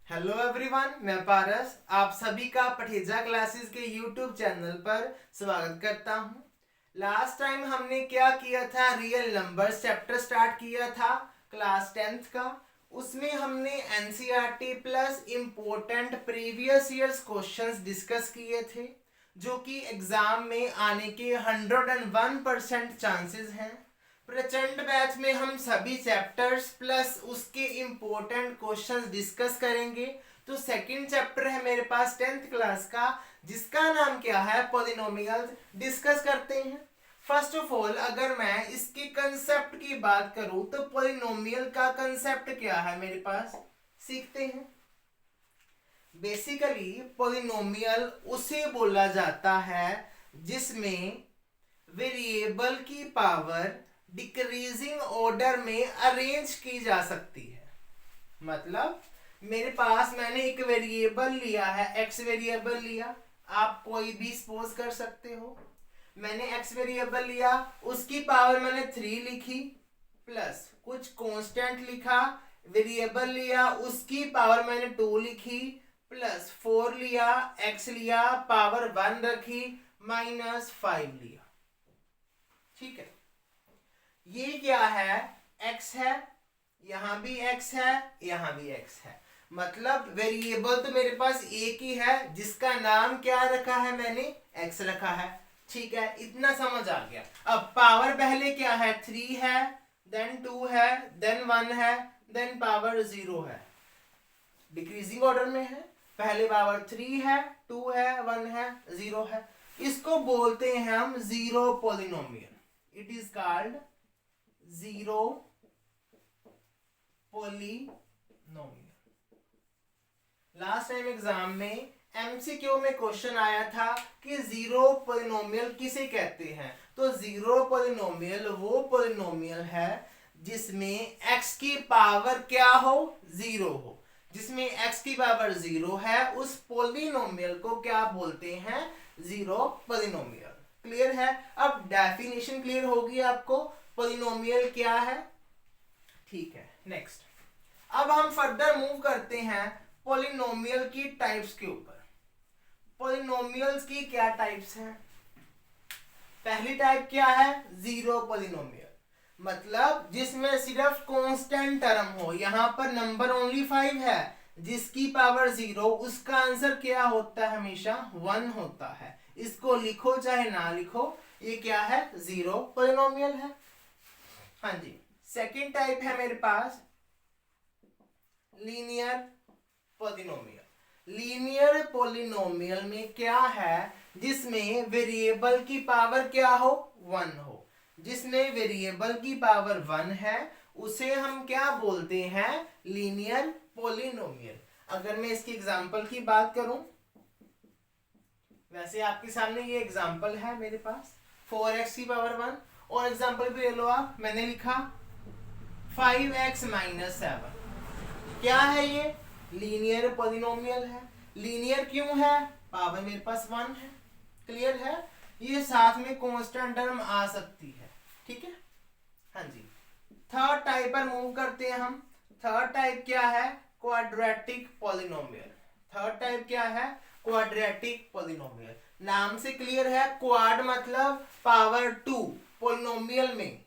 Hello everyone, मैं पारस आप सभी का पठेजा क्लासेस के यूट्यूब चैनल पर स्वागत करता हूं। लास्ट टाइम हमने क्या किया था, रियल नंबर्स चैप्टर स्टार्ट किया था क्लास 10th का। उसमें हमने NCERT plus important previous years questions discuss किए थे, जो कि एग्जाम में आने के 101% चांसेस हैं। प्रचंड बैच में हम सभी चैप्टर्स प्लस उसके इम्पोर्टेंट क्वेश्चंस डिस्कस करेंगे। तो सेकंड चैप्टर है मेरे पास 10th क्लास का, जिसका नाम क्या है, पॉलिनोमियल्स। डिस्कस करते हैं। फर्स्ट ऑफ ऑल अगर मैं इसके कंसेप्ट की बात करूं तो पॉलिनोमियल का कंसेप्ट क्या है मेरे पास, सीखते हैं। बेसिकली पॉलिनोमियल उसे बोला जाता है जिसमें वेरिएबल की पावर डिक्रीजिंग ऑर्डर में अरेंज की जा सकती है। मतलब मेरे पास मैंने एक वेरिएबल लिया है, एक्स वेरिएबल लिया, आप कोई भी सपोज कर सकते हो। मैंने एक्स वेरिएबल लिया, उसकी पावर मैंने 3 लिखी, प्लस कुछ कांस्टेंट लिखा, वेरिएबल लिया, उसकी पावर मैंने 2 लिखी, प्लस 4 लिया, एक्स लिया, पावर 1 रखी, माइनस 5 लिया। ठीक है, ये क्या है, x है, यहां भी x है, यहां भी x है। मतलब वेरिएबल तो मेरे पास एक ही है, जिसका नाम क्या रखा है, मैंने x रखा है। ठीक है, इतना समझ आ गया। अब पावर पहले क्या है, 3 है, देन 2 है, देन 1 है, देन पावर 0 है। डिक्रीजिंग ऑर्डर में है, पहले पावर 3 है, 2 है, 1 है, 0 है। इसको बोलते हैं हम zero polynomial. It is called zero polynomial. Last time exam में एमसीक्यू में क्वेश्चन आया था कि जीरो पॉलिनोमियल किसे कहते हैं। तो जीरो पॉलिनोमियल वो पॉलिनोमियल है जिसमें x की पावर क्या हो, 0 हो। जिसमें x की पावर 0 है, उस पॉलिनोमियल को क्या बोलते हैं, जीरो पॉलिनोमियल। क्लियर है। अब डेफिनेशन क्लियर होगी आपको, पॉलिनोमियल क्या है। ठीक है, नेक्स्ट। अब हम फर्दर मूव करते हैं पॉलिनोमियल की टाइप्स के ऊपर। पॉलिनोमियल्स की क्या टाइप्स हैं। पहली टाइप क्या है, जीरो पॉलिनोमियल, मतलब जिसमें सिर्फ कांस्टेंट टर्म हो। यहां पर नंबर ओनली 5 है, जिसकी पावर 0, उसका आंसर क्या होता है, हमेशा 1 होता है। इसको लिखो चाहे ना लिखो, ये क्या है, जीरो पॉलिनोमियल है। हाँ जी। सेकंड टाइप है मेरे पास लीनियर पॉलिनोमियल। लीनियर पॉलिनोमियल में क्या है, जिसमें वेरिएबल की पावर क्या हो, 1 हो। जिसमें वेरिएबल की पावर 1 है, उसे हम क्या बोलते हैं, लीनियर पॉलिनोमियल। अगर मैं इसकी एग्जांपल की बात करूं, वैसे आपके सामने ये एग्जांपल है मेरे पास, 4x की पावर 1। और एग्जांपल भी ले लो आप, मैंने लिखा 5x माइनस 7। क्या है ये, लीनियर पॉलिनोमियल है। लीनियर क्यों है, पावर मेरे पास 1 है। क्लियर है। ये साथ में कांस्टेंट टर्म आ सकती है। ठीक है, हाँ जी। थर्ड टाइप पर मूव करते हैं हम। थर्ड टाइप क्या है, क्वाड्रेटिक पॉलिनोमियल। थर्ड टाइप क्या है, क्वाड्रेटिक पॉलिनोमियल। नाम से क्लियर है, क्वाड मतलब पावर 2 पॉलिनोमियल में।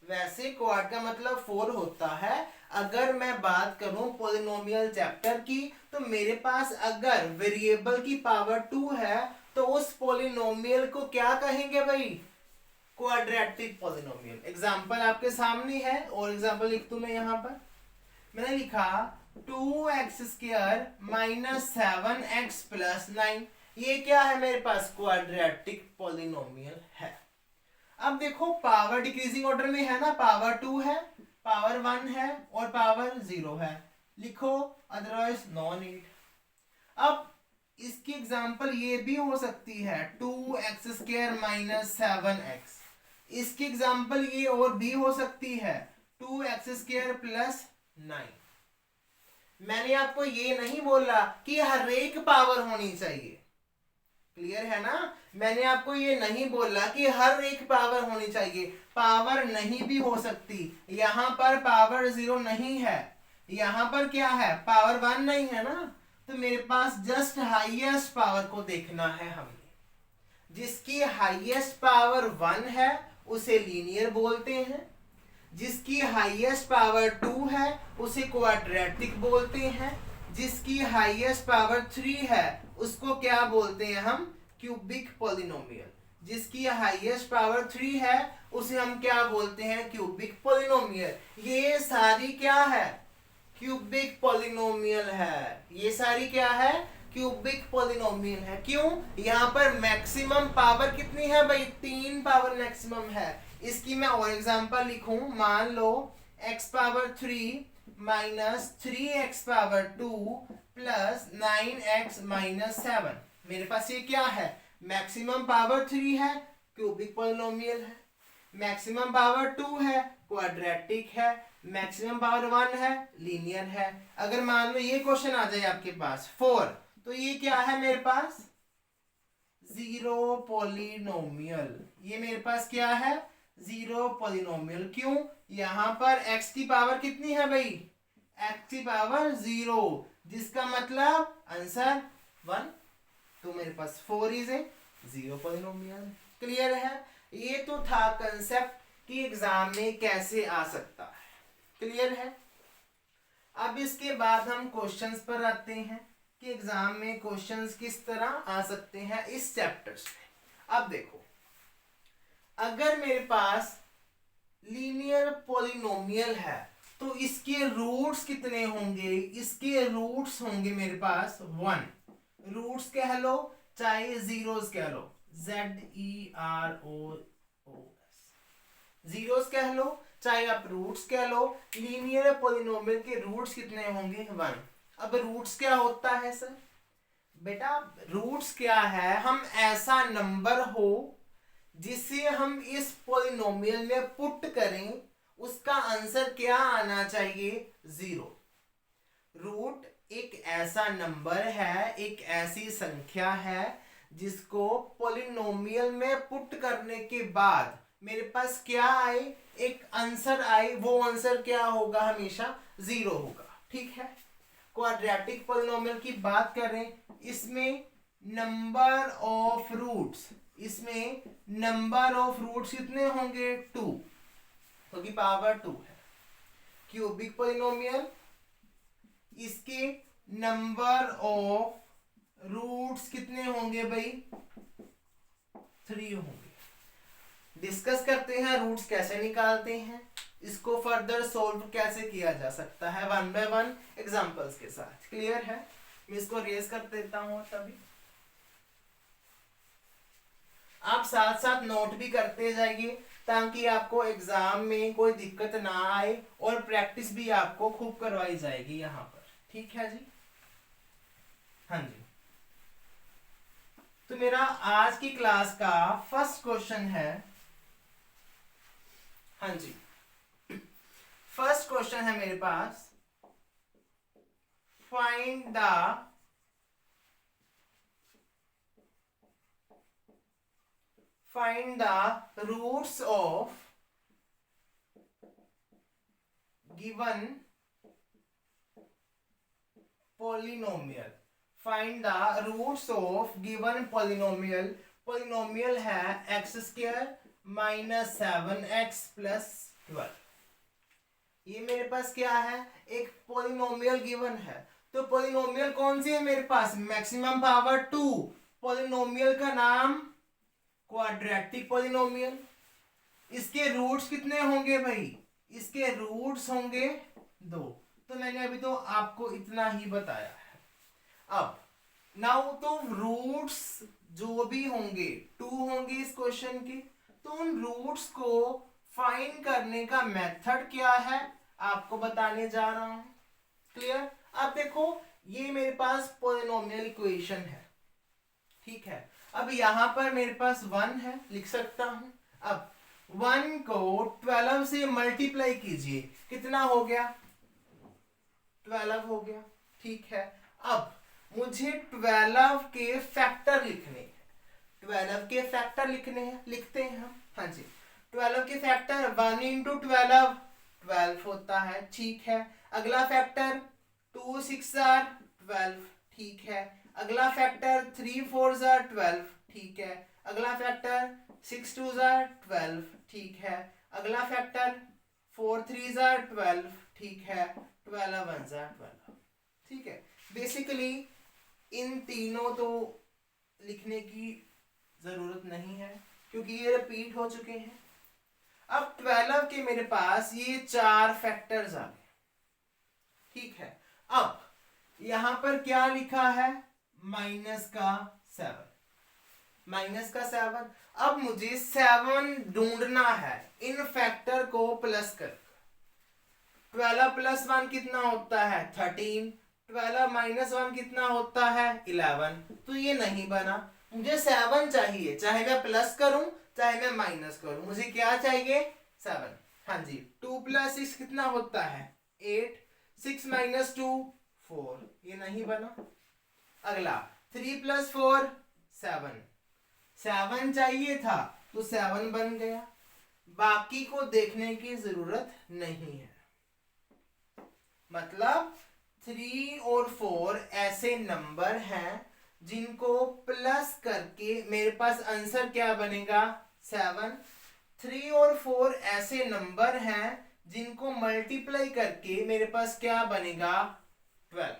वैसे क्वाड का मतलब 4 होता है। अगर मैं बात करूं पॉलिनोमियल चैप्टर की, तो मेरे पास अगर वेरिएबल की पावर 2 है, तो उस पॉलिनोमियल को क्या कहेंगे भाई, क्वाड्रेटिक पॉलिनोमियल। एग्जांपल आपके सामने है, और एग्जांपल लिख दूं मैं यहां पर। मैंने लिखा 2x² माइनस 7x प्लस 9। ये क्या है मेरे पास, क्वाड्रेटिक पॉलिनोमियल है। अब देखो पावर डिक्रीजिंग ऑर्डर में है ना, पावर 2 है, पावर 1 है, और पावर 0 है। लिखो, अदरवाइज नो नीड। अब इसकी एग्जांपल ये भी हो सकती है 2x² माइनस 7x। इसकी एग्जांपल ये और भी हो सकती है 2x² प्लस 9। मैंने आपको ये नहीं बोला कि हर एक पावर होनी चाहिए। क्लियर है ना। मैंने आपको ये नहीं बोला कि हर एक पावर होनी चाहिए, पावर नहीं भी हो सकती। यहां पर पावर 0 नहीं है, यहाँ पर क्या है, पावर 1 नहीं है ना, तो मेरे पास जस्ट हाईएस्ट पावर को देखना है हमने। जिसकी हाईएस्ट पावर 1 है उसे लीनियर बोलते हैं, जिसकी हाईएस्ट पावर 2 है उसे क्वाड्रेटिक बोलते हैं, जिसकी हाईएस्ट पावर 3 है उसको क्या बोलते हैं हम, क्यूबिक पॉलिनोमियल। जिसकी हाईएस्ट पावर 3 है उसे हम क्या बोलते हैं, क्यूबिक पॉलिनोमियल। ये सारी क्या है, क्यूबिक पॉलिनोमियल है। ये सारी क्या है, क्यूबिक पॉलिनोमियल है। क्यों, यहाँ पर मैक्सिमम पावर कितनी है भाई, 3 पावर मैक्सिमम है। इसकी मैं और एग्जांपल लिखूं, मान लो x power 3 minus 3x power 2 plus 9x minus 7। मेरे पास ये क्या है, मैक्सिमम पावर 3 है, क्यूबिक पॉलिनोमियल है। मैक्सिमम पावर 2 है, क्वाड्रेटिक है। मैक्सिमम पावर 1 है, लीनियर है। अगर मान लो ये क्वेश्चन आ जाए आपके पास 4, तो ये क्या है मेरे पास, जीरो पॉलिनोमियल। ये मेरे पास क्या है, जीरो पॉलिनोमियल। क्यों, यहां पर x की पावर कितनी है भाई, x की पावर 0, जिसका मतलब आंसर 1। तो मेरे पास 4 is a zero polynomial. Clear है, ये तो था कंसेप्ट कि एग्जाम में कैसे आ सकता है। क्लियर है। अब इसके बाद हम क्वेश्चंस पर आते हैं कि एग्जाम में क्वेश्चंस किस तरह आ सकते हैं इस चैप्टर से। अब देखो, अगर मेरे पास लीनियर पॉलिनोमियल है तो इसके रूट्स कितने होंगे, इसके रूट्स होंगे मेरे पास 1। रूट्स कह लो चाहे जीरोस कह लो, ZEROS, जीरोस कह लो चाहे आप रूट्स कह लो। लीनियर पॉलिनोमियल के रूट्स कितने होंगे, 1। अब रूट्स क्या होता है सर, बेटा रूट्स क्या है, हम ऐसा नंबर हो जिसे हम इस पॉलिनोमियल में पुट करें, उसका आंसर क्या आना चाहिए, 0। रूट एक ऐसा नंबर है, एक ऐसी संख्या है जिसको पॉलिनोमियल में पुट करने के बाद मेरे पास क्या आए, एक आंसर आए, वो आंसर क्या होगा, हमेशा 0 होगा। ठीक है। क्वाड्रेटिक पॉलिनोमियल की बात करें, इसमें नंबर ऑफ रूट्स, इसमें नंबर ऑफ रूट्स कितने होंगे, 2, क्योंकि पावर 2 है। क्यूबिक पॉलिनोमियल, इसके नंबर ऑफ रूट्स कितने होंगे भाई, 3 होंगे। डिस्कस करते हैं रूट्स कैसे निकालते हैं, इसको फर्दर सोल्व कैसे किया जा सकता है 1 बाय 1 एग्जांपल्स के साथ। क्लियर है। मैं इसको रेज कर देता हूं, तभी आप साथ साथ नोट भी करते जाइए ताकि आपको एग्जाम में कोई दिक्कत ना आए और प्रैक्टिस भी आपको खूब करवाई जाएगी यहाँ पर। ठीक है जी। हाँ जी, तो मेरा आज की क्लास का फर्स्ट क्वेश्चन है, हाँ जी फर्स्ट क्वेश्चन है मेरे पास, find the roots of given polynomial। Find the roots of given polynomial. Polynomial है x² माइनस 7x प्लस 12। ये मेरे पास क्या है, एक पॉलिनोमियल गिवन है। तो पॉलिनोमियल कौन सी है मेरे पास, मैक्सिमम पावर 2। पॉलिनोमियल का नाम क्वाड्रेटिक पॉलिनोमियल। इसके रूट्स कितने होंगे भाई, इसके रूट्स होंगे 2। तो मैंने अभी तो आपको इतना ही बताया है। अब नाउ तो रूट्स जो भी होंगे 2 होंगे इस क्वेश्चन के, तो उन रूट्स को फाइंड करने का मेथड क्या है आपको बताने जा रहा हूं। क्लियर। अब देखो ये मेरे पास पॉलिनोमियल इक्वेशन है, ठीक है। अब यहां पर मेरे पास 1 है, लिख सकता हूं। अब 1 को 12 से मल्टीप्लाई कीजिए, कितना हो गया, 12 हो गया। ठीक है। अब मुझे 12 के फैक्टर लिखने हैं, 12 के फैक्टर लिखने हैं, लिखते हैं हम। हाँ जी, 12 के फैक्टर 1 इंटू 12 12 होता है। ठीक है। अगला फैक्टर 2 6 जार 12, ठीक है। अगला फैक्टर 3 4 जार 12, ठीक है। अगला फैक्टर 6 2 जार 12, ठीक है। अगला फैक्टर 4 3 जार 12, ठीक है। 12 1 जार 12, ठीक है। बेसिकली इन तीनों तो लिखने की जरूरत नहीं है क्योंकि ये रिपीट हो चुके हैं। अब 12 के मेरे पास ये 4 फैक्टर्स आ गए, ठीक है। अब यहां पर क्या लिखा है, -7, -7। अब मुझे 7 ढूंढना है इन फैक्टर को प्लस कर। 12 + 1 कितना होता है 13, 12 - 1 कितना होता है 11। तो ये नहीं बना, मुझे 7 चाहिए, चाहे मैं प्लस करूं चाहे मैं माइनस करूं, मुझे क्या चाहिए 7। हाँ जी, 2 + 6 कितना होता है 8, 6 - 2 4, ये नहीं बना। अगला 3 + 4 7, 7 चाहिए था तो 7 बन गया। बाकी को देखने की जरूरत नहीं है, मतलब 3 और 4 ऐसे नंबर हैं जिनको प्लस करके मेरे पास आंसर क्या बनेगा 7। 3 और 4 ऐसे नंबर हैं जिनको मल्टीप्लाई करके मेरे पास क्या बनेगा 12।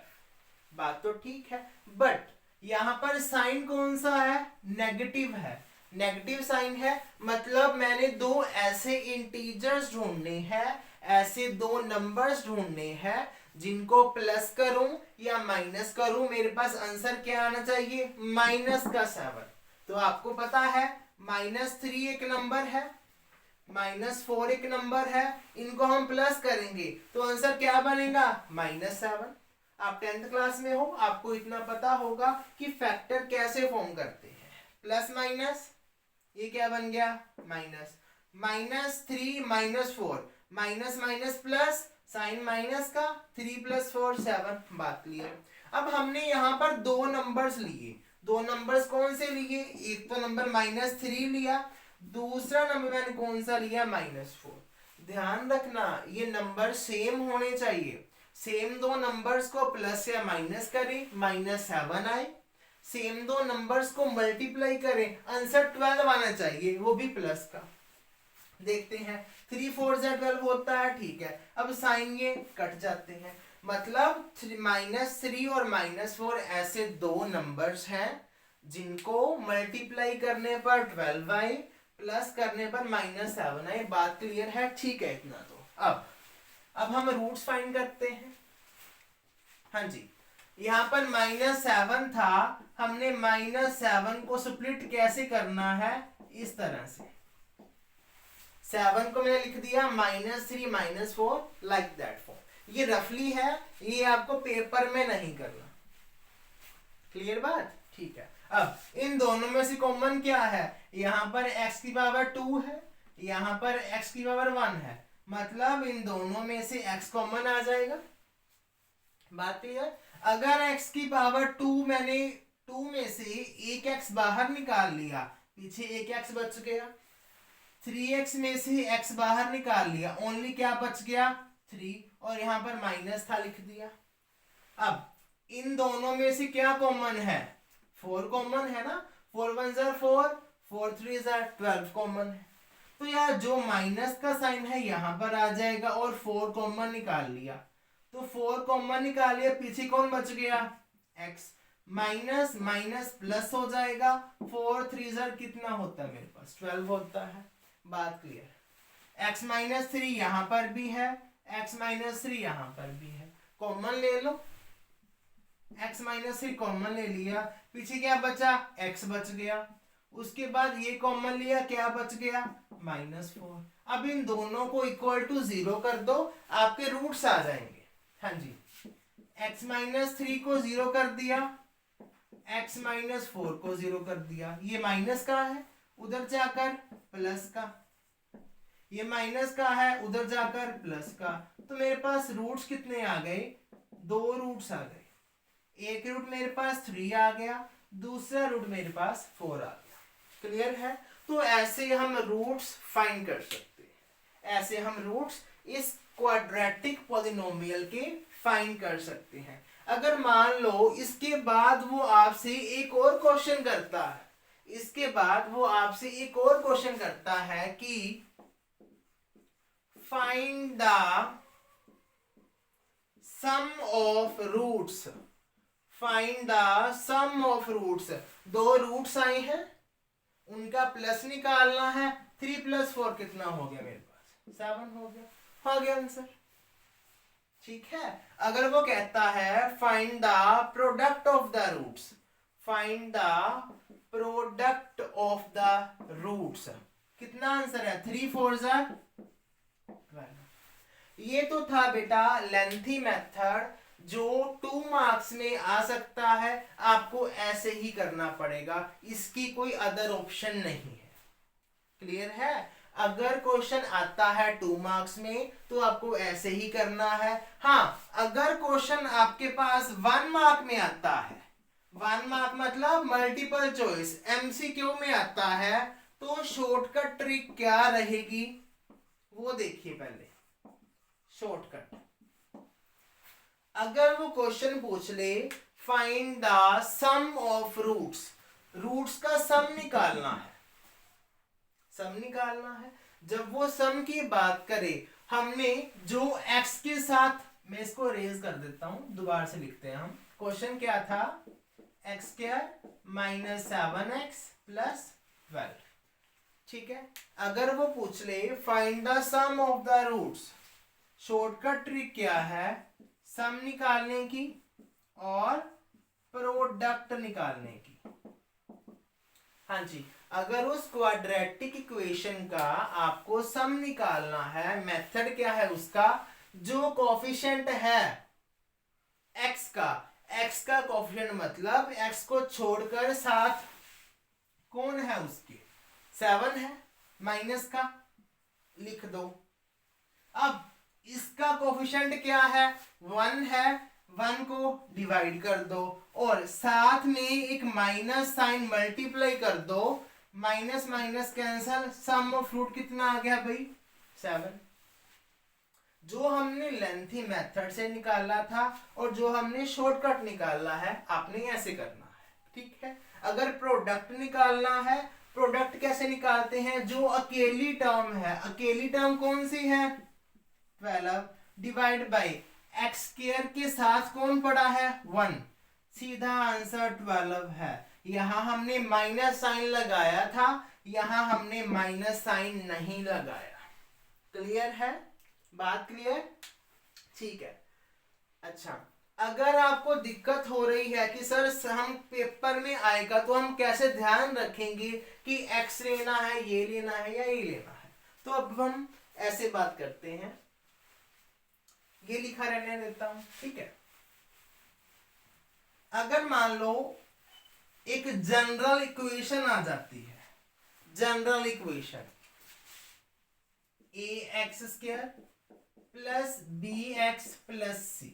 बात तो ठीक है, बट यहां पर साइन कौन सा है, नेगेटिव है। नेगेटिव साइन है मतलब मैंने दो ऐसे इंटीजर्स ढूंढने हैं, ऐसे दो नंबर्स ढूंढने हैं जिनको प्लस करूं या माइनस करूं, मेरे पास आंसर क्या आना चाहिए -7। तो आपको पता है -3 एक नंबर है, -4 एक नंबर है, इनको हम प्लस करेंगे तो आंसर क्या बनेगा -7। आप 10th क्लास में हो, आपको इतना पता होगा कि फैक्टर कैसे फॉर्म करते हैं, प्लस माइनस, ये क्या बन गया minus, -3 -4, minus minus plus, sign minus का, 3 + 4 7, बात क्लियर। अब हमने यहाँ पर दो नंबर्स लिए, दो नंबर्स कौन से लिए, एक तो नंबर -3 लिया, दूसरा नंबर मैंने कौन सा लिया -4। ध्यान रखना ये नंबर सेम होने चाहिए, सेम दो नंबर्स को प्लस या माइनस करें -7 आए, सेम दो नंबर्स को मल्टीप्लाई करें आंसर 12 आना चाहिए, वो भी प्लस का। देखते हैं 3 4 12 होता है, ठीक है। अब साइन ये कट जाते हैं, मतलब -3 और -4 ऐसे दो नंबर्स हैं जिनको मल्टीप्लाई करने पर 12 आए, प्लस करने पर -7 आए। बात क्लियर है, ठीक है इतना तो। अब हम रूट्स फाइंड करते हैं। हाँ जी, यहाँ पर -7 था, हमने -7 को स्प्लिट कैसे करना है, इस तरह से 7 को मैंने लिख दिया -3 -4 लाइक दैट फॉर्म। ये रफली है, ये आपको पेपर में नहीं करना, क्लियर बात, ठीक है। अब इन दोनों में से कॉमन क्या है, यहाँ पर x की पावर 2 है, यहाँ पर x की पावर 1 है, मतलब इन दोनों में से x कॉमन आ जाएगा। बात क्लियर। अगर x की पावर 2 मैंने 2 में से एक x बाहर निकाल लिया, पीछे एक x बच गया, 3x में से x बाहर निकाल लिया, ओनली क्या बच गया 3, और यहाँ पर माइनस था लिख दिया। अब इन दोनों में से क्या कॉमन है, 4 कॉमन है ना, 4 1 जार 4, 4 3 जार 12 कॉमन है, तो यार जो माइनस का साइन है यहाँ पर आ जाएगा, और 4 कॉमन निकाल लिया, तो 4 कॉमन निकाल लिया, पीछे कौन बच गया x, माइनस माइनस प्लस हो जाएगा, 4 3 जार कितना होता है मेरे पास 12 होता है। बात क्लियर। x -3 यहाँ पर भी है, x -3 यहाँ पर भी है, कॉमन ले लो, x -3 कॉमन ले लिया, पीछे क्या बचा x बच गया, उसके बाद ये कॉमन लिया, क्या बच गया -4। अब इन दोनों को इक्वल टू 0 कर दो, आपके रूट्स आ जाएंगे। हाँ जी, x -3 को 0 कर दिया, x -4 को 0 कर दिया, ये माइनस का है उधर जाकर प्लस का, ये माइनस का है उधर जाकर प्लस का, तो मेरे पास रूट्स कितने आ गए, दो रूट्स आ गए, एक रूट मेरे पास 3 आ गया, दूसरा रूट मेरे पास 4 आ गया। क्लियर है। तो ऐसे हम रूट्स फाइंड कर सकते हैं, ऐसे हम रूट्स इस क्वाड्रेटिक पॉलिनोमियल के फाइंड कर सकते हैं। अगर मान लो इसके बाद वो आपसे एक और क्वेश्चन करता है, इसके बाद वो आपसे एक और क्वेश्चन करता है कि find the sum of roots, find the sum of roots, दो रूट्स आए हैं उनका प्लस निकालना है। 3 + 4 कितना हो गया मेरे पास? 7 हो गया आंसर। ठीक है। अगर वो कहता है find the product of the roots, find the product of the roots, कितना आंसर है? 3 4 12। ये तो था बेटा लेंथी मेथड जो 2 मार्क्स में आ सकता है, आपको ऐसे ही करना पड़ेगा, इसकी कोई अदर ऑप्शन नहीं है। क्लियर है? अगर क्वेश्चन आता है 2 मार्क्स में तो आपको ऐसे ही करना है। हाँ, अगर क्वेश्चन आपके पास 1 मार्क में आता है, 1 मार्क मतलब मल्टीपल चॉइस एमसीक्यू में आता है, तो शॉर्टकट ट्रिक क्या रहेगी वो देखिए पहले। शॉर्टकट, अगर वो क्वेश्चन पूछ ले find the sum of roots, roots का सम निकालना है, सम निकालना है। जब वो सम की बात करे, हमने जो x के साथ, मैं इसको रेज कर देता हूं, दोबारा से लिखते हैं हम। क्वेश्चन क्या था? x² - 7x + 12। ठीक है। अगर वो पूछ ले find the sum of the roots, shortcut trick क्या है? सम निकालने की और प्रोडक्ट निकालने की। हाँ जी, अगर उस क्वाड्रेटिक इक्वेशन का आपको सम निकालना है, मेथड क्या है उसका? जो कोफिशिएंट है x का कोफिशिएंट मतलब x को छोड़कर साथ कौन है उसके? 7 है, माइनस का लिख दो। अब इसका कोफिशिएंट क्या है? 1 है, 1 को डिवाइड कर दो और साथ में एक माइनस साइन मल्टीप्लाई कर दो, minus minus cancel, sum of root कितना आ गया भाई? 7। जो हमने लेंथी मेथड से निकाला था और जो हमने शॉर्टकट निकाला है, आपने ऐसे करना है। ठीक है। अगर प्रोडक्ट निकालना है, प्रोडक्ट कैसे निकालते हैं? जो अकेली टर्म है, अकेली टर्म कौन सी है? 12 डिवाइड बाई x² के साथ कौन पड़ा है? 1, सीधा आंसर 12 है। यहां हमने माइनस साइन लगाया था, यहां हमने माइनस साइन नहीं लगाया। क्लियर है? बात क्लियर? ठीक है। अच्छा, अगर आपको दिक्कत हो रही है कि सर हम पेपर में आएगा तो हम कैसे ध्यान रखेंगे कि x लेना है, ये लेना है या ये लेना है, तो अब हम ऐसे बात करते हैं। ये लिखा रहने देता हूं, ठीक है। अगर मान लो एक जनरल इक्वेशन आ जाती है, general equation ax² + bx + c,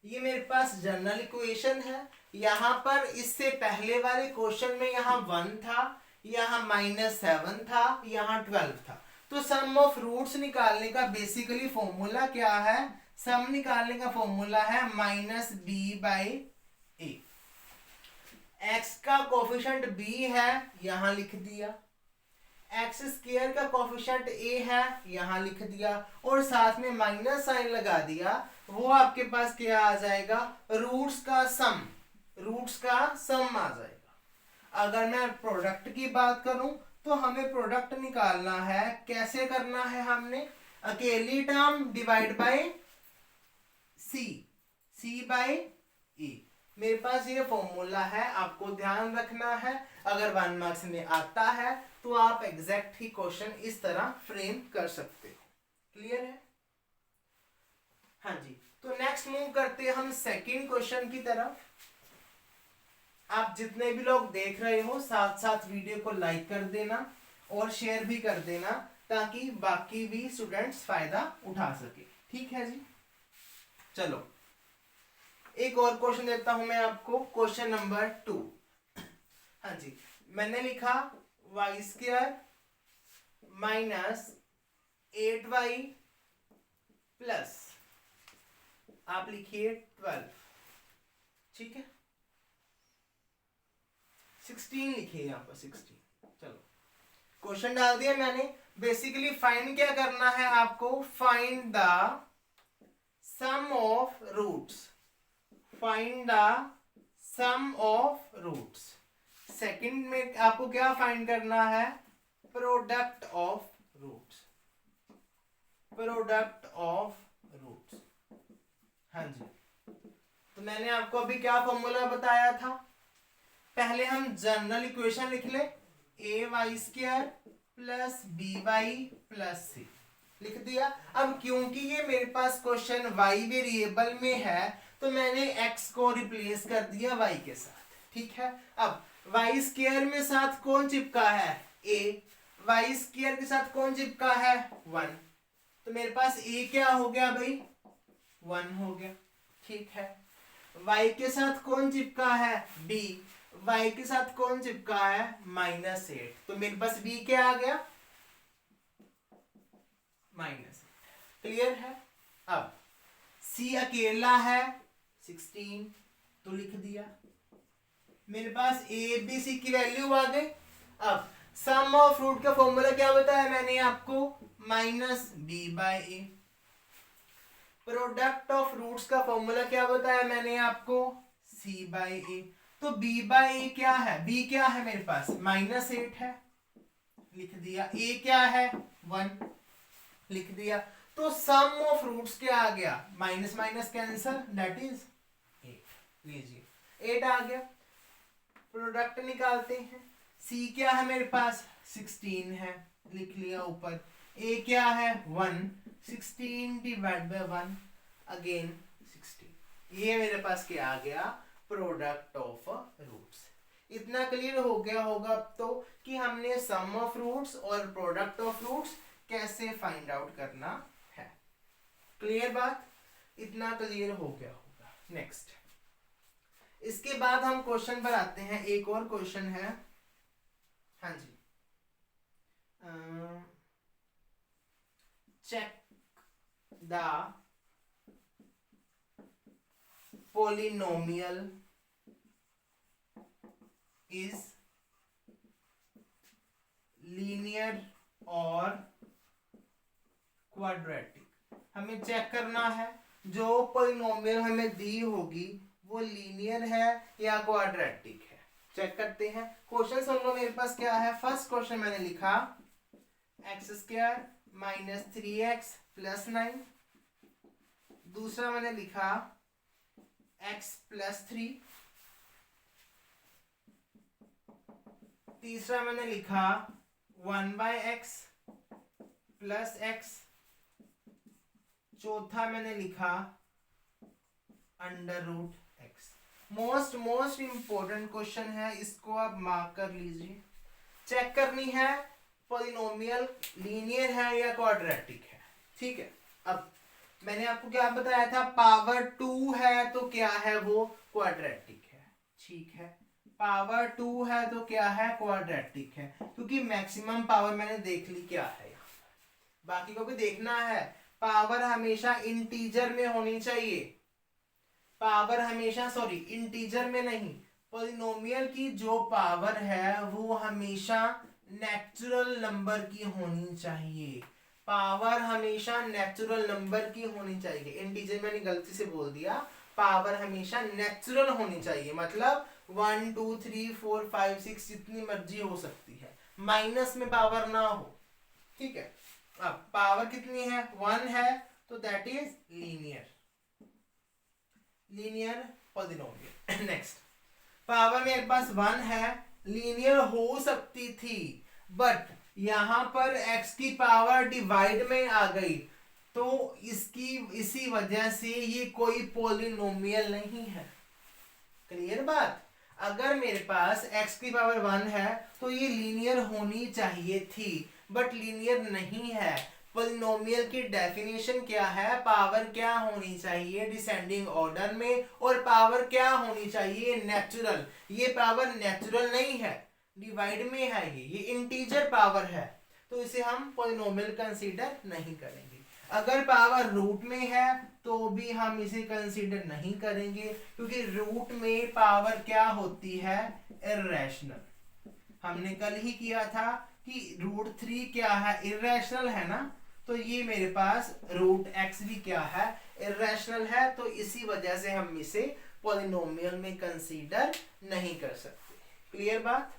ये मेरे पास जनरल इक्वेशन है। यहां पर इससे पहले वाले क्वेश्चन में यहां 1 था, यहां -7 था, यहां 12 था। तो सम ऑफ रूट्स निकालने का बेसिकली फॉर्मूला क्या है? सम निकालने का फॉर्मूला है -b/a। x का कोफिशिएंट b है, यहां लिख दिया। x² का कोफिशिएंट a है, यहां लिख दिया और साथ में माइनस साइन लगा दिया। वो आपके पास क्या आ जाएगा? रूट्स का सम, रूट्स का सम आ जाएगा। अगर मैं प्रोडक्ट की बात करूं तो हमें प्रोडक्ट निकालना है। कैसे करना है? हमने अकेली टर्म डिवाइड बाय c/a। मेरे पास ये फॉर्मूला है, आपको ध्यान रखना है। अगर 1 मार्क्स में आता है तो आप एग्जैक्ट ही क्वेश्चन इस तरह फ्रेम कर सकते हो। क्लियर है? हाँ जी। तो नेक्स्ट मूव करते हैं हम सेकंड क्वेश्चन की तरफ। आप जितने भी लोग देख रहे हो साथ साथ वीडियो को लाइक कर देना और शेयर भी कर देना ताकि बाकी भी स्टूडेंट्स फायदा उठा सके। ठीक है जी। चलो एक और क्वेश्चन देता हूं मैं आपको, क्वेश्चन नंबर 2। हाँ जी, मैंने लिखा y² - 8y प्लस आप लिखिए 12, ठीक है, 16 लिखिए यहाँ पर 16। चलो क्वेश्चन डाल दिया मैंने। बेसिकली फाइंड क्या करना है आपको, find the sum of roots, find the sum of roots. Second में आपको क्या फाइंड करना है, product of roots, product of roots. हाँ जी, तो मैंने आपको अभी क्या फॉर्मूला बताया था, पहले हम जनरल इक्वेशन लिख ले, A Y square plus B Y plus C, लिख दिया। अब क्योंकि ये मेरे पास क्वेश्चन वाई वेरिएबल में है तो मैंने एक्स को रिप्लेस कर दिया वाई के साथ, ठीक है। अब वाई स्क्वायर में साथ कौन चिपका है, ए, वाई स्क्वायर के साथ कौन चिपका है, 1, तो मेरे पास ए क्या हो गया भाई, 1 हो गया, ठीक है। y के साथ कौन चिपका है, b, y के साथ कौन चिपका है, -8, तो मेरे पास b क्या आ गया, -8। क्लियर है। अब c अकेला है 16, तो लिख दिया, मेरे पास a b c की वैल्यू आ गई। अब सम ऑफ रूट का फॉर्मूला क्या बताया मैंने आपको, -b/a। प्रोडक्ट ऑफ रूट्स का फॉर्मूला क्या बताया मैंने आपको, c/a। तो b/a क्या है, b क्या है मेरे पास, -8 है, लिख दिया, a क्या है, 1, लिख दिया। तो सम ऑफ रूट्स क्या आ गया, minus minus cancel, that is 8, लीजिए 8 आ गया। प्रोडक्ट निकालते हैं, c क्या है मेरे पास, 16 है, लिख लिया ऊपर, a क्या है, 1, 16 डिवाइड बाय 1, अगेन 16। ये मेरे पास क्या आ गया, प्रोडक्ट ऑफ रूट्स। इतना क्लियर हो गया होगा अब तो कि हमने सम ऑफ रूट्स और प्रोडक्ट ऑफ रूट्स कैसे फाइंड आउट करना है। क्लियर बात, इतना क्लियर हो गया होगा। नेक्स्ट, इसके बाद हम क्वेश्चन पर आते हैं। एक और क्वेश्चन है, हाँ जी, check the polynomial is linear और quadratic। हमें चेक करना है जो पोलिनोमियल हमें दी होगी वो लीनियर है या क्वाड्रेटिक है। चेक करते हैं। क्वेश्चन सुन लो, मेरे पास क्या है। फर्स्ट क्वेश्चन मैंने लिखा x² - 3x + 9। दूसरा मैंने लिखा x + 3। तीसरा मैंने लिखा 1/x + x। चौथा मैंने लिखा √x। मोस्ट इंपॉर्टेंट क्वेश्चन है, इसको आप मार्क कर लीजिए। चेक करनी है पॉलिनोमियल लीनियर है या क्वाड्रेटिक है। ठीक है, अब मैंने आपको क्या बताया था, पावर 2 है तो क्या है, वो क्वाड्रेटिक है। ठीक है, पावर 2 है तो क्या है, क्वाड्रेटिक है, क्योंकि मैक्सिमम पावर मैंने देख ली क्या है। बाकी को भी देखना है। पावर हमेशा इंटीजर में होनी चाहिए। पावर हमेशा इंटीजर में नहीं, पॉलिनोमियल की जो पावर है वो हमेशा नेचुरल नंबर की होनी चाहिए। पावर हमेशा नेचुरल नंबर की होनी चाहिए। इंटीजर मैंने गलती से बोल दिया, पावर हमेशा नेचुरल होनी चाहिए। मतलब 1 2 3 4 5 6 जितनी मर्जी हो सकती है, माइनस में पावर ना हो। ठीक है, अब पावर कितनी है, 1 है, तो that is linear polynomial. Next, power मेरे पास 1 है, लीनियर हो सकती थी, बट यहां पर x की पावर डिवाइड में आ गई, तो इसी वजह से ये कोई पॉलिनोमियल नहीं है। क्लियर बात। अगर मेरे पास x की पावर 1 है तो ये लीनियर होनी चाहिए थी, बट लीनियर नहीं है। पॉलिनोमियल की डेफिनेशन क्या है, पावर क्या होनी चाहिए, डिसेंडिंग ऑर्डर में, और पावर क्या होनी चाहिए, नेचुरल। ये पावर नेचुरल नहीं है, डिवाइड में है, ये इंटीजर पावर है, तो इसे हम पॉलिनोमियल कंसीडर नहीं करेंगे। अगर पावर रूट में है तो भी हम इसे कंसीडर नहीं करेंगे, क्योंकि रूट में पावर क्या होती है, इर्रेशनल। हमने कल ही किया था कि √3 क्या है, इर्रेशनल है ना, तो ये मेरे पास √x भी क्या है, इर्रेशनल है, तो इसी वजह से हम इसे पॉलिनोमियल में कंसीडर नहीं कर सकते। क्लियर बात?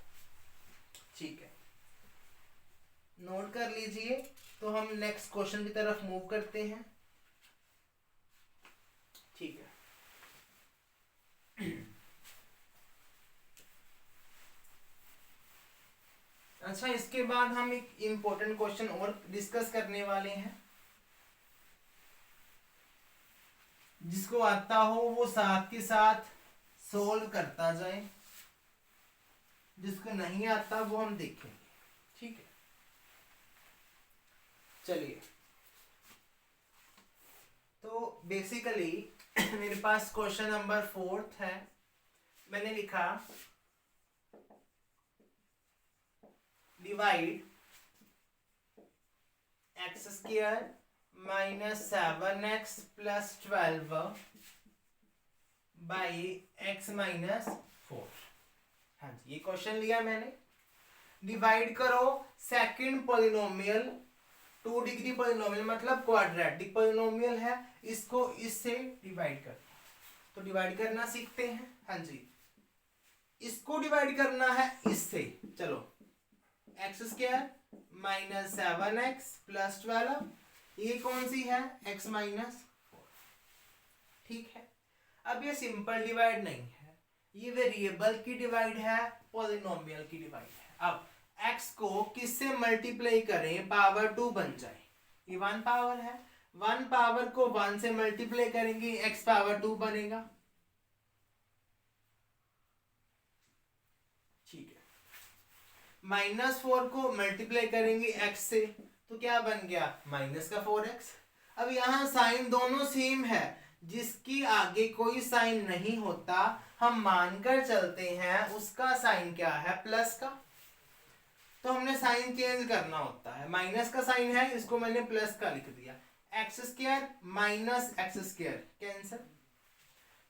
ठीक है, नोट कर लीजिए। तो हम नेक्स्ट क्वेश्चन की तरफ मूव करते हैं। ठीक है, अच्छा, इसके बाद हम एक इंपॉर्टेंट क्वेश्चन और डिस्कस करने वाले हैं। जिसको आता हो वो साथ के साथ सोल्व करता जाए, जिसको नहीं आता वो हम देखेंगे। ठीक है, चलिए। तो बेसिकली मेरे पास क्वेश्चन नंबर 4 है। मैंने लिखा divide x² -7x + 12 by x - 4। हाँ जी, ये क्वेश्चन लिया मैंने। डिवाइड करो सेकंड पॉलिनोमियल, 2 डिग्री पॉलिनोमियल मतलब क्वाड्रेटिक पॉलिनोमियल है, इसको इससे डिवाइड कर। तो डिवाइड करना सीखते हैं। हाँ जी, इसको डिवाइड करना है इससे। चलो, x² -7x + 12, ये कौन सी है, x - 4। ठीक है, अब ये सिंपल डिवाइड नहीं है, ये वेरिएबल की डिवाइड है, पॉलिनोमियल की डिवाइड है। अब x को किससे मल्टीप्लाई करें पावर 2 बन जाए, ये 1 पावर है, 1 पावर को 1 से मल्टीप्लाई करेंगे x पावर 2 बनेगा। ठीक है, -4 को मल्टीप्लाई करेंगे x से, तो क्या बन गया, -4x। अब यहाँ साइन दोनों सेम है, जिसकी आगे कोई साइन नहीं होता हम मानकर चलते हैं उसका साइन क्या है, प्लस का। तो हमने साइन चेंज करना होता है, माइनस का साइन है, इसको मैंने प्लस का लिख दिया। x² -x² कैंसिल,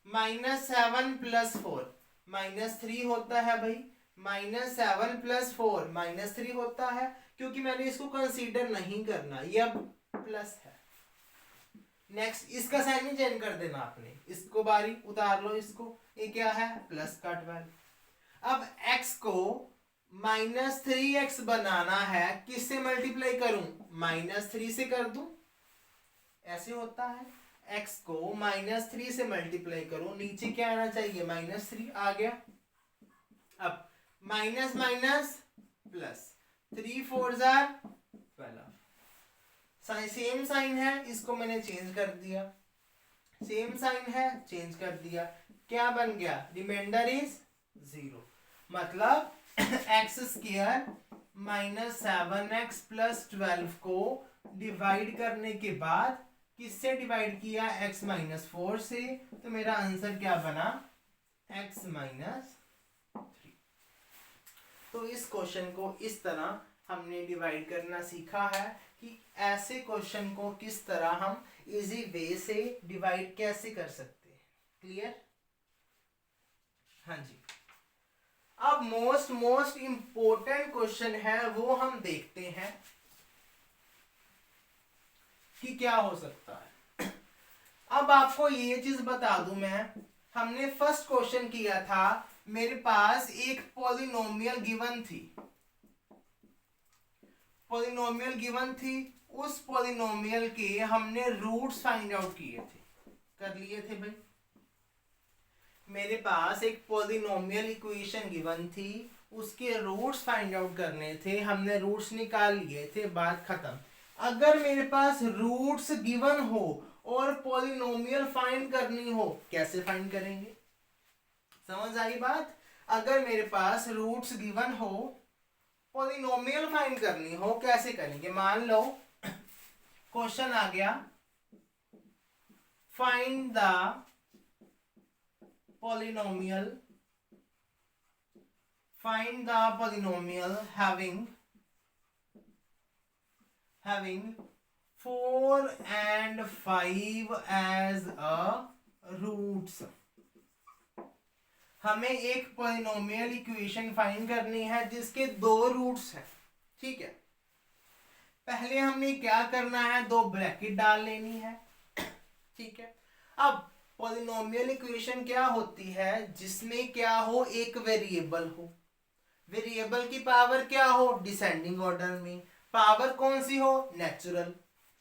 -7 + 4 -3 होता है भाई, -7 + 4 -3 होता है, क्योंकि मैंने इसको कंसीडर नहीं करना, ये अब प्लस है। नेक्स्ट, इसका साइन ही चेंज कर देना आपने, इसको बारी उतार लो, इसको, ये क्या है, प्लस का 12। अब x को -3x बनाना है, किससे मल्टीप्लाई करूं, -3 से कर दूं, ऐसे होता है। x को -3 से मल्टीप्लाई करो, नीचे क्या आना चाहिए, -3 आ गया। अब minus minus plus, 3 4 12, same sign है, इसको मैंने चेंज कर दिया, सेम साइन है, चेंज कर दिया, क्या बन गया, रिमाइंडर इज 0। मतलब x² -7x + 12 को डिवाइड करने के बाद किससे डिवाइड किया, x - 4 से, तो मेरा आंसर क्या बना, x - 3। तो इस क्वेश्चन को इस तरह हमने डिवाइड करना सीखा है कि ऐसे क्वेश्चन को किस तरह हम इजी वे से डिवाइड कैसे कर सकते हैं। क्लियर? हाँ जी। अब मोस्ट इंपॉर्टेंट क्वेश्चन है वो हम देखते हैं कि क्या हो सकता है। अब आपको ये चीज बता दूं मैं, हमने फर्स्ट क्वेश्चन किया था, मेरे पास एक पॉलिनोमियल गिवन थी, पॉलिनोमियल गिवन थी, उस पॉलिनोमियल के हमने रूट्स फाइंड आउट किए थे, कर लिए थे भाई। मेरे पास एक पॉलिनोमियल इक्वेशन गिवन थी, उसके रूट्स फाइंड आउट करने थे, हमने रूट्स निकाल लिए थे, बात खत्म। अगर मेरे पास रूट्स गिवन हो और पॉलिनोमियल फाइंड करनी हो, कैसे फाइंड करेंगे, समझ आई बात? अगर मेरे पास रूट्स गिवन हो, पॉलिनोमियल फाइंड करनी हो, कैसे करेंगे? मान लो क्वेश्चन आ गया, find the polynomial, find the polynomial having 4 and 5 as a roots. हमें एक पॉलिनोमियल इक्वेशन फाइंड करनी है जिसके 2 रूट्स हैं। ठीक है, पहले हमने क्या करना है, 2 ब्रैकेट डाल लेनी है। ठीक है, अब पॉलिनोमियल इक्वेशन क्या होती है, जिसमें क्या हो, एक वेरिएबल हो, वेरिएबल की पावर क्या हो, डिसेंडिंग ऑर्डर में, पावर कौन सी हो, नेचुरल।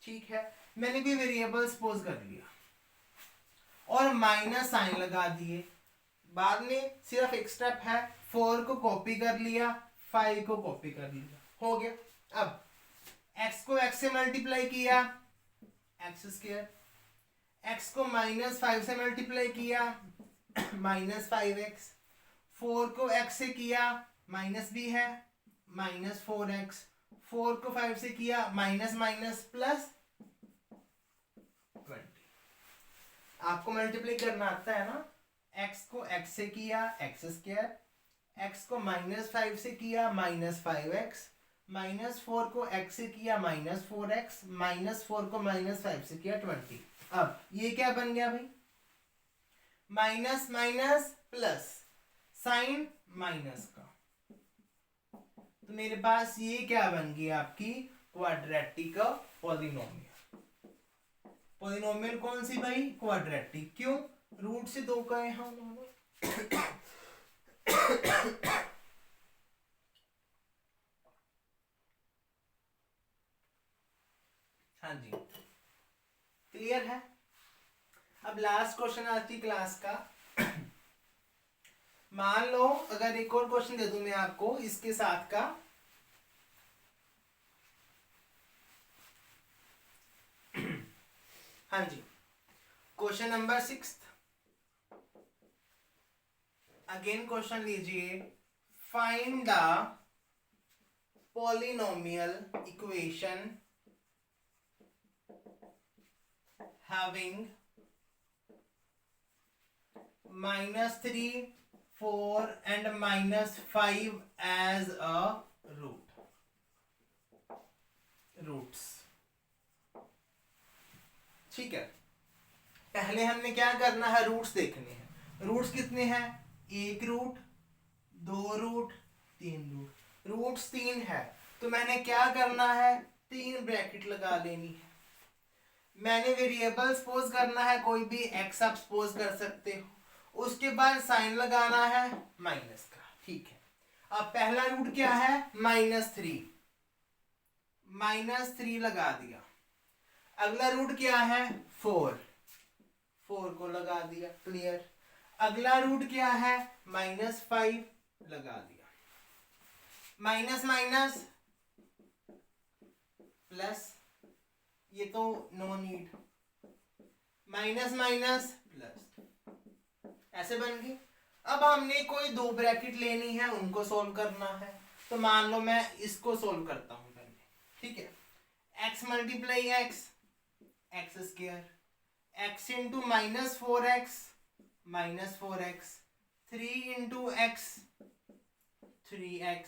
ठीक है, मैंने कोई वेरिएबल सपोज कर लिया और माइनस साइन लगा दिए, बाद में सिर्फ एक स्टेप है, 4 को कॉपी कर लिया, 5 को कॉपी कर लिया, हो गया। अब x को x से मल्टीप्लाई किया, एक्स स्क्वायर, x को -5 से मल्टीप्लाई किया, -5x, 4 को x से किया, माइनस भी है, -4x, 4 को 5 से किया, माइनस माइनस प्लस 20। आपको मल्टीप्लाई करना आता है ना, x को x से किया, एक्स स्क्वायर, x को -5 से किया, -5x, -4 को x से किया, -4x, -4 को -5 से किया, 20। अब ये क्या बन गया भाई, minus minus plus, sign minus का, तो मेरे पास ये क्या बन गई आपकी, क्वाड्रेटिक पॉलिनोमियल। पॉलिनोमियल कौन सी भाई, क्वाड्रेटिक। क्यों, रूट से 2 गए हैं उन्होंने। हाँ जी, क्लियर है। अब लास्ट क्वेश्चन आती क्लास का। मान लो अगर एक और क्वेश्चन दे दूं मैं आपको इसके साथ का, हाँ जी, क्वेश्चन नंबर 6। अगेन क्वेश्चन लीजिए, find the polynomial equation having -3, 4 and -5 as a roots. ठीक है, पहले हमने क्या करना है, रूट्स देखने हैं। रूट्स कितने हैं, 1 रूट, 2 रूट, 3 रूट। रूट्स 3 है तो मैंने क्या करना है, 3 ब्रैकेट लगा लेनी है। मैंने वेरिएबल सपोज करना है, कोई भी x आप सपोज कर सकते हो, उसके बाद साइन लगाना है माइनस का। ठीक है, अब पहला रूट क्या है, -3, -3 लगा दिया। अगला रूट क्या है, 4, 4 को लगा दिया, क्लियर। अगला रूट क्या है, -5 लगा दिया, माइनस माइनस प्लस, ये तो no need, minus minus plus, ऐसे बन गई। अब हमने कोई 2 ब्रैकेट लेनी है, उनको सोल्व करना है। तो मान लो मैं इसको सोल्व करता हूं पहले। ठीक है, x multiply x, x square, x into -4x, -4x, 3 into x, 3x,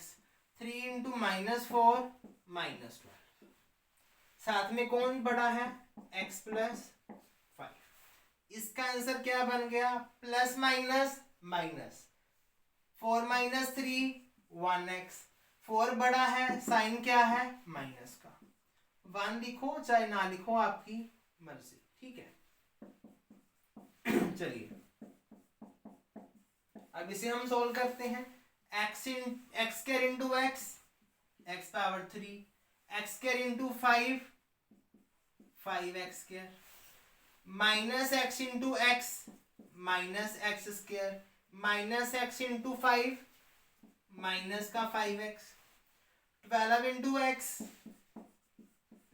3 into -4, -12। साथ में कौन बड़ा है, x प्लस 5। इसका आंसर क्या बन गया, प्लस माइनस माइनस, 4 - 3 1x, 4 बड़ा है, साइन क्या है, माइनस का। 1 लिखो चाहे ना लिखो, आपकी मर्जी। ठीक है, चलिए अब इसे हम सोल्व करते हैं। x square into x, x power 3, x square into 5, 5x square, minus x into x, minus x square, minus x into 5, minus का 5x, 12 इंटू एक्स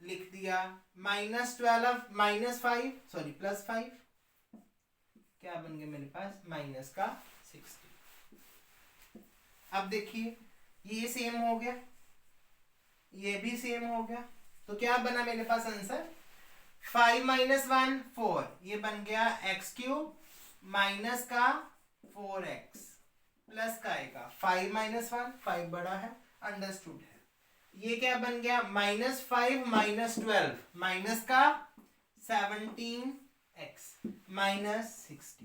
लिख दिया, -12 -5 सॉरी +5, क्या बन गया मेरे पास, माइनस का 60। अब देखिए ये सेम हो गया, ये भी सेम हो गया, तो क्या बना मेरे पास आंसर, 5 - 1 4, ये बन गया x³ माइनस का 4x प्लस का आएगा 5 - 1, 5 बड़ा है, अंडरस्टूड है। ये क्या बन गया -5 -12 माइनस का 17x -60।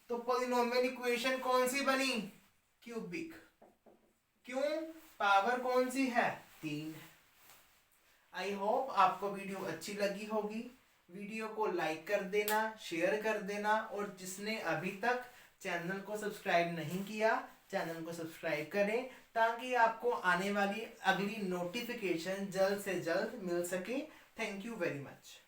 तो पॉलिनोमियल इक्वेशन कौन सी बनी? क्यूबिक। क्यों? पावर कौन सी है? 3। आई होप आपको वीडियो अच्छी लगी होगी। वीडियो को लाइक कर देना, शेयर कर देना, और जिसने अभी तक चैनल को सब्सक्राइब नहीं किया चैनल को सब्सक्राइब करें ताकि आपको आने वाली अगली नोटिफिकेशन जल्द से जल्द मिल सके। Thank you very much.